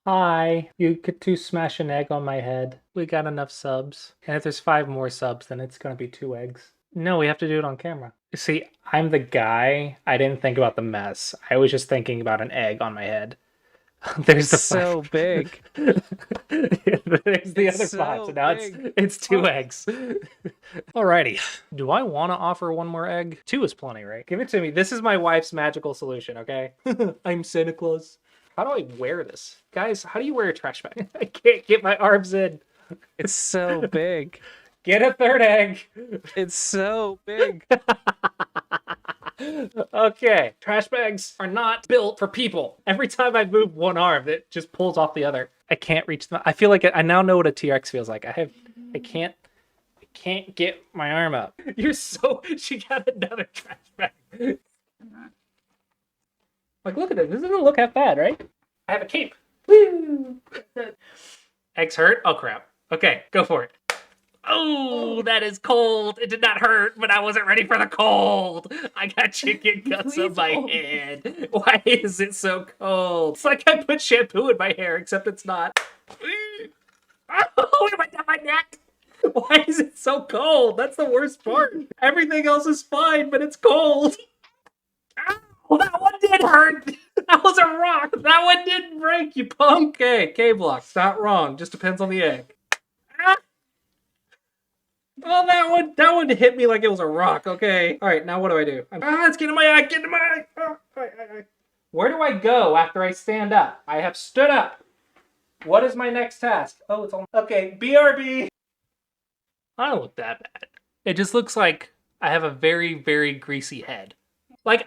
Hi, you could two smash an egg on my head. We got enough subs. And if there's 5 more subs, then it's gonna be 2 eggs. No, we have to do it on camera. You see, I'm the guy. I didn't think about the mess. I was just thinking about an egg on my head. There's It's the five. so big. There's the It's other five. So so now it's big. it's 2 eggs. Alrighty. Do I want to offer 1 more egg? 2 is plenty, right? Give it to me. This is my wife's magical solution, okay? I'm Santa Claus. How do I wear this? Guys, how do you wear a trash bag? I can't get my arms in. It's so big. Get a 3rd egg. It's so big. Okay, trash bags are not built for people. Every time I move one arm, it just pulls off the other. I can't reach them. I feel like I now know what a T-Rex feels like. I can't get my arm up. You're so, she got another trash bag. Like, look at it. This doesn't look half bad, right? I have a cape. Woo! Eggs hurt? Oh, crap. Okay, go for it. Oh, that is cold. It did not hurt, but I wasn't ready for the cold. I got chicken guts on my head. Why is it so cold? It's like I put shampoo in my hair, except it's not. Oh, it went down my neck. Why is it so cold? That's the worst part. Everything else is fine, but it's cold. Well, that one did hurt. That was a rock. That one didn't break, you punk. Okay, K-blocks. Not wrong. Just depends on the egg. Ah. Oh, that one hit me like it was a rock. Okay. All right, now what do I do? It's getting in my eye. Get in my eye. Oh. Where do I go after I stand up? I have stood up. What is my next task? Oh, it's on. Okay, BRB. I don't look that bad. It just looks like I have a very, very greasy head. Like,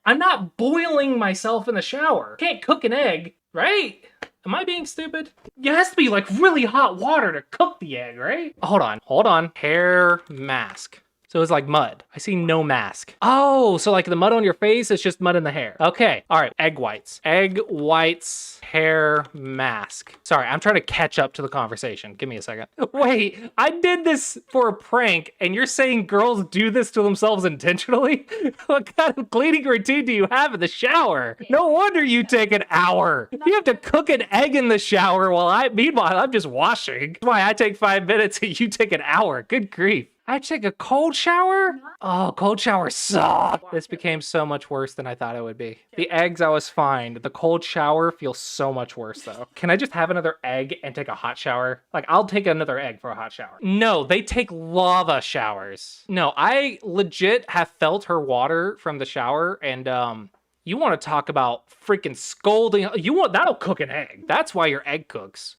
I'm not boiling myself in the shower. Can't cook an egg, right? Am I being stupid? It has to be like really hot water to cook the egg, right? Hold on. Hair mask. So it's like mud. I see no mask. Oh, so like the mud on your face is just mud in the hair. Okay, all right, egg whites. Egg whites, hair mask. Sorry, I'm trying to catch up to the conversation. Give me a second. Wait, I did this for a prank and you're saying girls do this to themselves intentionally? What kind of cleaning routine do you have in the shower? No wonder you take an hour. You have to cook an egg in the shower meanwhile, I'm just washing. That's why I take 5 minutes and you take an hour. Good grief. I take a cold shower? Oh, cold showers suck. This became so much worse than I thought it would be. The eggs, I was fine. The cold shower feels so much worse, though. Can I just have another egg and take a hot shower? Like, I'll take another egg for a hot shower. No, they take lava showers. No, I legit have felt her water from the shower, and, you want to talk about freaking scalding. That'll cook an egg. That's why your egg cooks.